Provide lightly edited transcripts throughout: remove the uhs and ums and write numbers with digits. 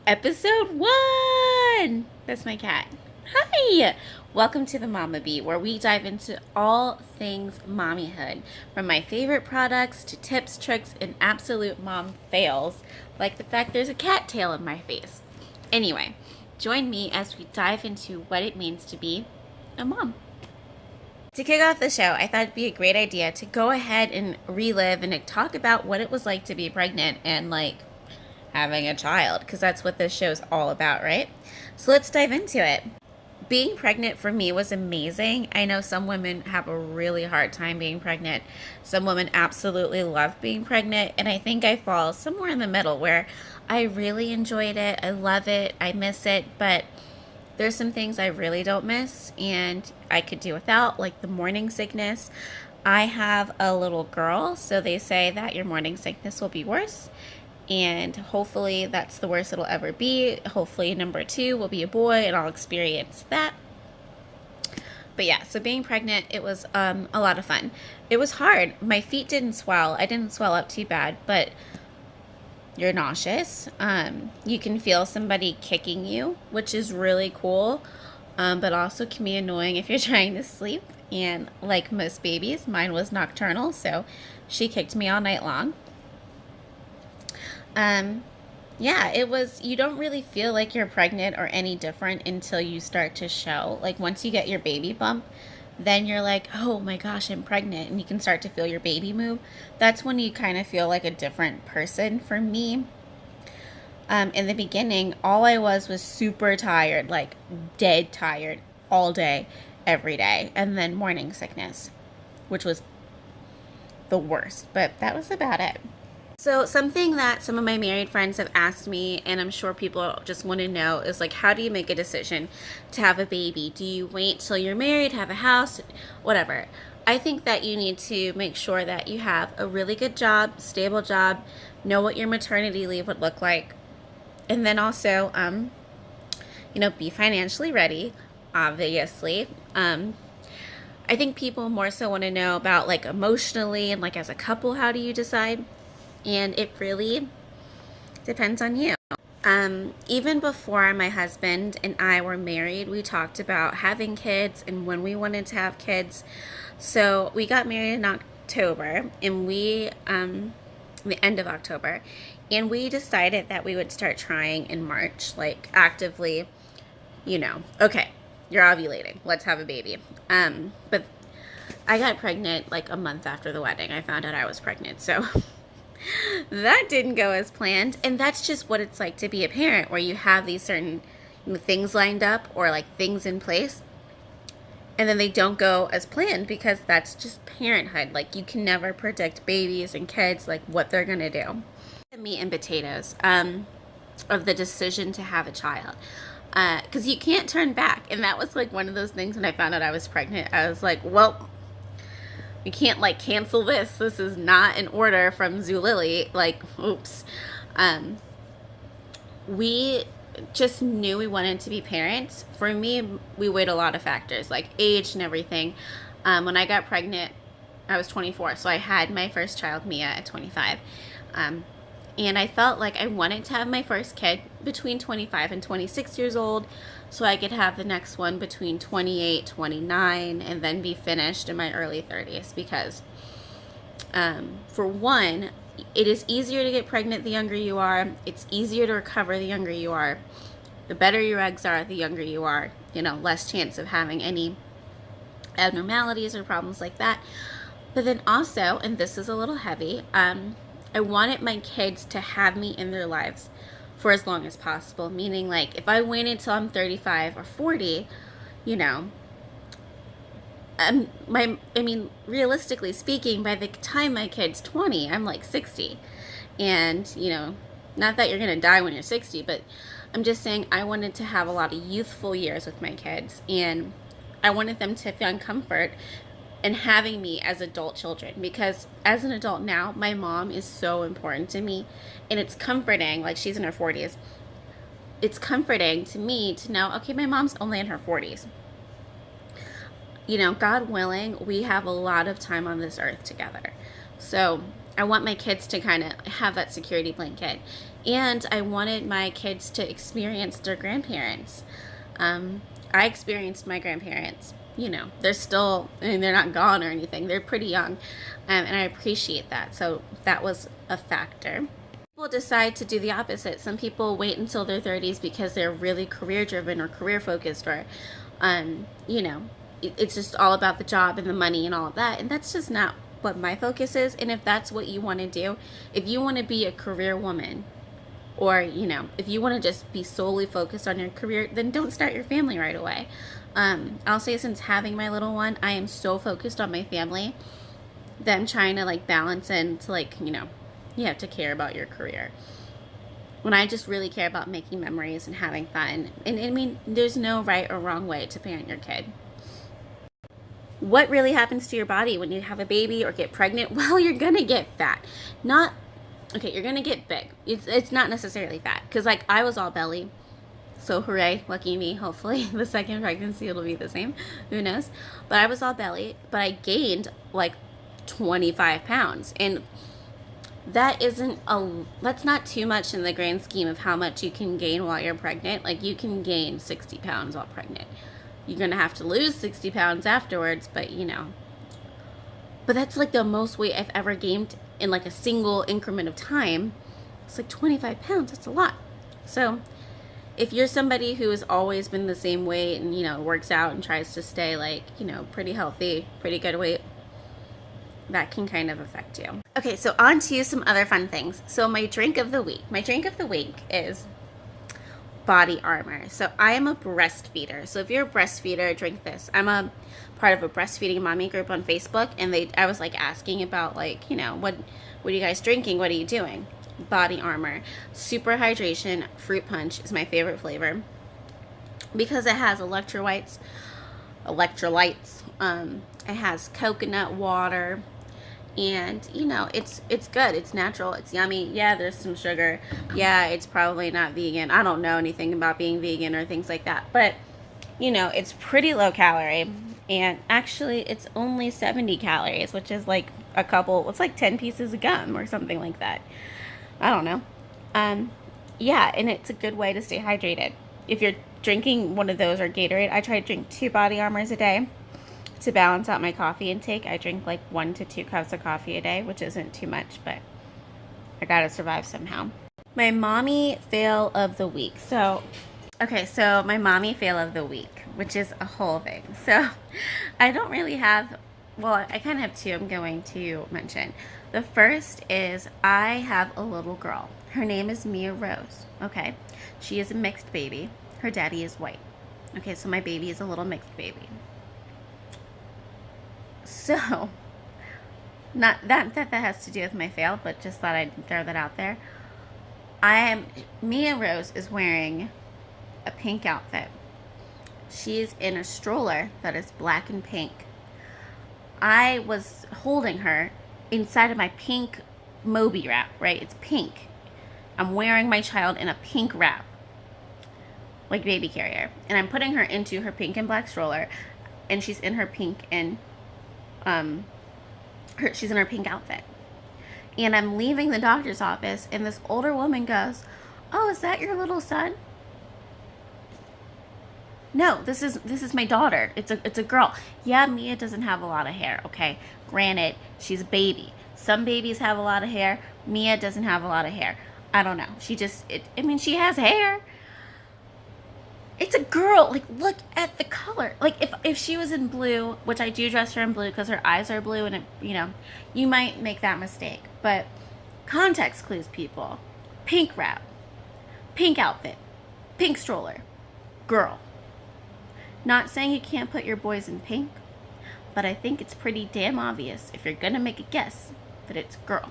Episode 1! That's my cat. Hi! Welcome to the Mama Bee, where we dive into all things mommyhood, from my favorite products to tips, tricks, and absolute mom fails, like the fact there's a cat tail in my face. Anyway, join me as we dive into what it means to be a mom. To kick off the show, I thought it'd be a great idea to go ahead and relive and talk about what it was like to be pregnant and having a child, because that's what this show's all about, right? So let's dive into it. Being pregnant for me was amazing. I know some women have a really hard time being pregnant. Some women absolutely love being pregnant, and I think I fall somewhere in the middle where I really enjoyed it. I love it. I miss it, but there's some things I really don't miss and I could do without, like the morning sickness. I have a little girl, so they say that your morning sickness will be worse. And hopefully that's the worst it'll ever be. Hopefully number 2 will be a boy and I'll experience that. But yeah, so being pregnant, it was a lot of fun. It was hard. My feet didn't swell. I didn't swell up too bad, but you're nauseous. You can feel somebody kicking you, which is really cool, but also can be annoying if you're trying to sleep. And like most babies, mine was nocturnal, so she kicked me all night long. Yeah, it was, you don't really feel like you're pregnant or any different until you start to show. Like once you get your baby bump, then you're like, oh my gosh, I'm pregnant, and you can start to feel your baby move. That's when you kind of feel like a different person. For me, in the beginning, all I was super tired, like dead tired all day, every day, and then morning sickness, which was the worst, but that was about it. So something that some of my married friends have asked me, and I'm sure people just want to know, is like, how do you make a decision to have a baby? Do you wait till you're married, have a house, whatever? I think that you need to make sure that you have a really good job, stable job, know what your maternity leave would look like, and then also, be financially ready, obviously. I think people more so want to know about like emotionally and like as a couple, how do you decide? And it really depends on you. Even before my husband and I were married, we talked about having kids and when we wanted to have kids. So we got married in October, and the end of October, and we decided that we would start trying in March, like actively, okay, you're ovulating, let's have a baby. But I got pregnant like a month after the wedding. I found out I was pregnant, so that didn't go as planned. And that's just what it's like to be a parent, where you have these certain things lined up or like things in place, and then they don't go as planned, because that's just parenthood. Like you can never predict babies and kids, like what they're gonna do. The meat and potatoes of the decision to have a child, because you can't turn back. And that was like one of those things when I found out I was pregnant. I was like, well, you can't like cancel this. This is not an order from Zulily. Like, oops. We just knew we wanted to be parents. For me, we weighed a lot of factors, like age and everything. When I got pregnant, I was 24, so I had my first child, Mia, at 25. And I felt like I wanted to have my first kid between 25 and 26 years old, so I could have the next one between 28, 29, and then be finished in my early 30s. Because, for one, it is easier to get pregnant the younger you are. It's easier to recover the younger you are. The better your eggs are, the younger you are. Less chance of having any abnormalities or problems like that. But then also, and this is a little heavy, I wanted my kids to have me in their lives for as long as possible. Meaning, like, if I waited till I'm 35 or 40, realistically speaking, by the time my kid's 20, I'm like 60. And, not that you're going to die when you're 60, but I'm just saying I wanted to have a lot of youthful years with my kids. And I wanted them to find comfort and having me as adult children, because as an adult now, my mom is so important to me, and it's comforting. Like, she's in her 40s. It's comforting to me to know, okay, my mom's only in her 40s. God willing, we have a lot of time on this earth together. So I want my kids to kind of have that security blanket. And I wanted my kids to experience their grandparents. I experienced my grandparents. You know, they're still, I mean, they're not gone or anything. They're pretty young. And I appreciate that. So that was a factor. People decide to do the opposite. Some people wait until their 30s because they're really career driven or career focused, or, you know, it's just all about the job and the money and all of that. And that's just not what my focus is. And if that's what you want to do, if you want to be a career woman, or, you know, if you want to just be solely focused on your career, then don't start your family right away. I'll say, since having my little one, I am so focused on my family that I'm trying to like balance into, like, you know, you have to care about your career. When I just really care about making memories and having fun. And I mean, there's no right or wrong way to parent your kid. What really happens to your body when you have a baby or get pregnant? Well, you're gonna get fat. Not, okay, you're gonna get big. It's not necessarily fat. Because like, I was all belly. So hooray, lucky me. Hopefully the second pregnancy it'll be the same. Who knows? But I was all belly. But I gained like 25 pounds. And that's not too much in the grand scheme of how much you can gain while you're pregnant. Like, you can gain 60 pounds while pregnant. You're going to have to lose 60 pounds afterwards, but you know. But that's like the most weight I've ever gained in like a single increment of time. It's like 25 pounds. That's a lot. So if you're somebody who has always been the same weight and, you know, works out and tries to stay like, you know, pretty healthy, pretty good weight, that can kind of affect you. Okay, so on to some other fun things. So my drink of the week. My drink of the week is Body Armor. So I am a breastfeeder. So if you're a breastfeeder, drink this. I'm a part of a breastfeeding mommy group on Facebook, and I was like asking about, like, you know, what are you guys drinking? What are you doing? Body Armor. Super hydration. Fruit punch is my favorite flavor because it has electrolytes. It has coconut water. And, you know, it's good. It's natural. It's yummy. Yeah, there's some sugar. Yeah, it's probably not vegan. I don't know anything about being vegan or things like that. But, you know, it's pretty low calorie. And actually, it's only 70 calories, which is like it's like 10 pieces of gum or something like that. I don't know. Yeah, and it's a good way to stay hydrated. If you're drinking one of those or Gatorade, I try to drink 2 Body Armors a day. To balance out my coffee intake, I drink like 1 to 2 cups of coffee a day, which isn't too much, but I gotta survive somehow. My mommy fail of the week. So my mommy fail of the week, which is a whole thing. So I don't really have, well, I kind of have 2 I'm going to mention. The first is I have a little girl. Her name is Mia Rose, okay? She is a mixed baby. Her daddy is white. Okay, so my baby is a little mixed baby. So, not that has to do with my fail, but just thought I'd throw that out there. Mia Rose is wearing a pink outfit. She's in a stroller that is black and pink. I was holding her inside of my pink Moby wrap, right? It's pink. I'm wearing my child in a pink wrap, like baby carrier. And I'm putting her into her pink and black stroller, and she's in her pink and she's in her pink outfit. And I'm leaving the doctor's office, and this older woman goes, "Oh, is that your little son?" No, this is my daughter. It's a girl. Yeah, Mia doesn't have a lot of hair, okay? Granted, she's a baby. Some babies have a lot of hair. Mia doesn't have a lot of hair. I don't know. She has hair. It's a girl. Like, look at the color. Like, if she was in blue, which I do dress her in blue because her eyes are blue, and it, you know, you might make that mistake. But context clues, people. Pink wrap, pink outfit, pink stroller, girl. Not saying you can't put your boys in pink, but I think it's pretty damn obvious if you're gonna make a guess that it's girl.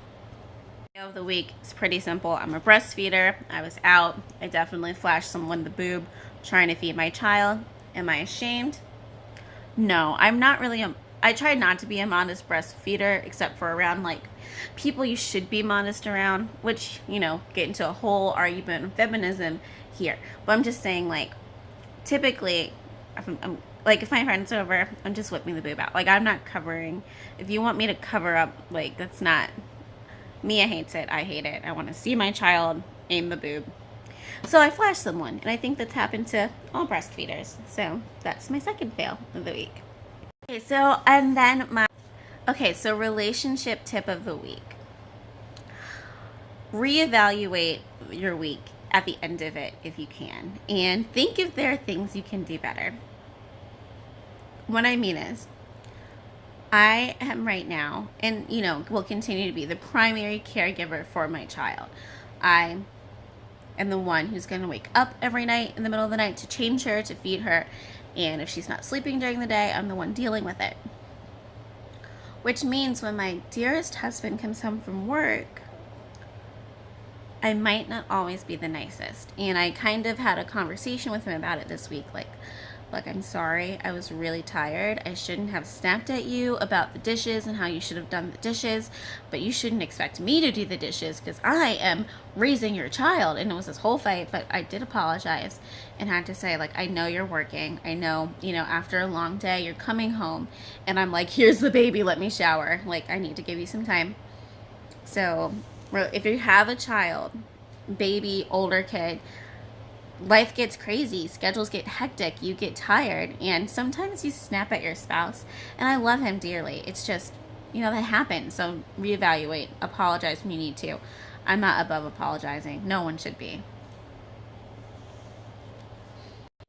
Of the week is pretty simple. I'm a breastfeeder. I was out. I definitely flashed someone the boob trying to feed my child. Am I ashamed? No, I'm not really. I try not to be a modest breastfeeder, except for around like people you should be modest around, which, you know, get into a whole argument of feminism here. But I'm just saying, like, typically, if my friend's over, I'm just whipping the boob out. Like, I'm not covering. If you want me to cover up, like, that's not Mia hates it. I hate it. I want to see my child aim the boob. So I flash someone, and I think that's happened to all breastfeeders. So that's my second fail of the week. Okay, so and then so relationship tip of the week. Reevaluate your week at the end of it if you can, and think if there are things you can do better. What I mean is, I am right now, and will continue to be the primary caregiver for my child. I am the one who's going to wake up every night in the middle of the night to change her, to feed her, and if she's not sleeping during the day, I'm the one dealing with it. Which means when my dearest husband comes home from work, I might not always be the nicest. And I kind of had a conversation with him about it this week. Like, look, I'm sorry. I was really tired. I shouldn't have snapped at you about the dishes and how you should have done the dishes. But you shouldn't expect me to do the dishes because I am raising your child. And it was this whole fight. But I did apologize and had to say, like, I know you're working. I know, after a long day, you're coming home. And I'm like, here's the baby. Let me shower. Like, I need to give you some time. So if you have a child, baby, older kid, life gets crazy, schedules get hectic, you get tired, and sometimes you snap at your spouse. And I love him dearly. It's just, that happens. So reevaluate, apologize when you need to. I'm not above apologizing. No one should be.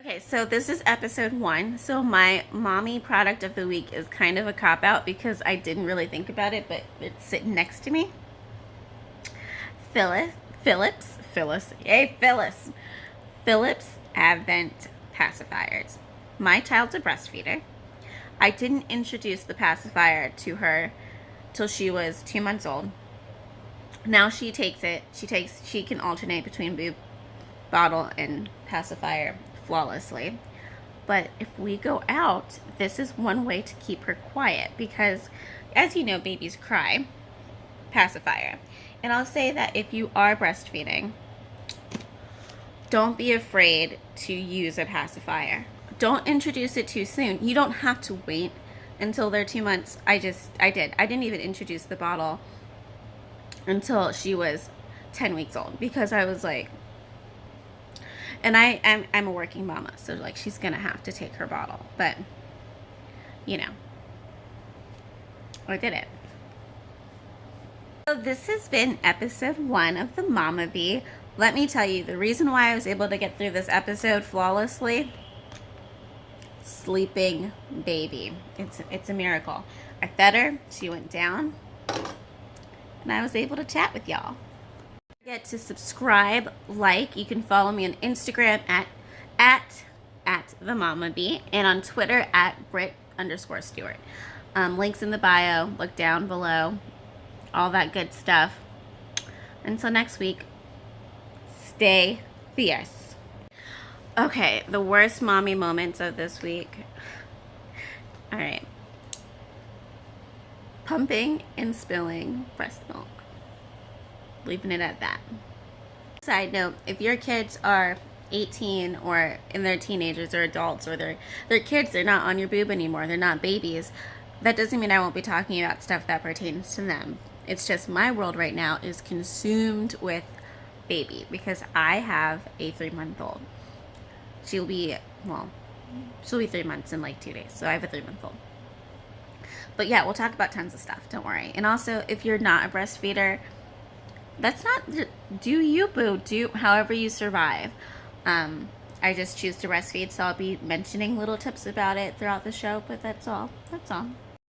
Okay, so this is episode 1. So my mommy product of the week is kind of a cop-out because I didn't really think about it, but it's sitting next to me. Philips Advent pacifiers. My child's a breastfeeder. I didn't introduce the pacifier to her till she was 2 months old. Now she takes it. She can alternate between boob, bottle, and pacifier flawlessly. But if we go out, this is one way to keep her quiet because, as you know, babies cry. Pacifier. And I'll say that if you are breastfeeding, don't be afraid to use a pacifier. Don't introduce it too soon. You don't have to wait until they're 2 months. I didn't even introduce the bottle until she was 10 weeks old because I was like, and I'm a working mama, so like she's gonna have to take her bottle. But I did it. So this has been episode 1 of the Mama Bee. Let me tell you, the reason why I was able to get through this episode flawlessly, sleeping baby. It's a miracle. I fed her, she went down, and I was able to chat with y'all. Don't forget to subscribe, like. You can follow me on Instagram at the Mama Bee and on Twitter at Brit_Stewart. Links in the bio. Look down below. All that good stuff. Until next week, stay fierce. Okay, the worst mommy moments of this week. All right. Pumping and spilling breast milk. Leaving it at that. Side note, if your kids are 18 or in their teenagers or adults or they're kids, they're not on your boob anymore, they're not babies, that doesn't mean I won't be talking about stuff that pertains to them. It's just my world right now is consumed with baby because I have a 3-month-old. She'll be 3 months in like 2 days. So I have a 3-month-old. But yeah, we'll talk about tons of stuff. Don't worry. And also, if you're not a breastfeeder, do you, boo. Do however you survive. I just choose to breastfeed, so I'll be mentioning little tips about it throughout the show. But that's all.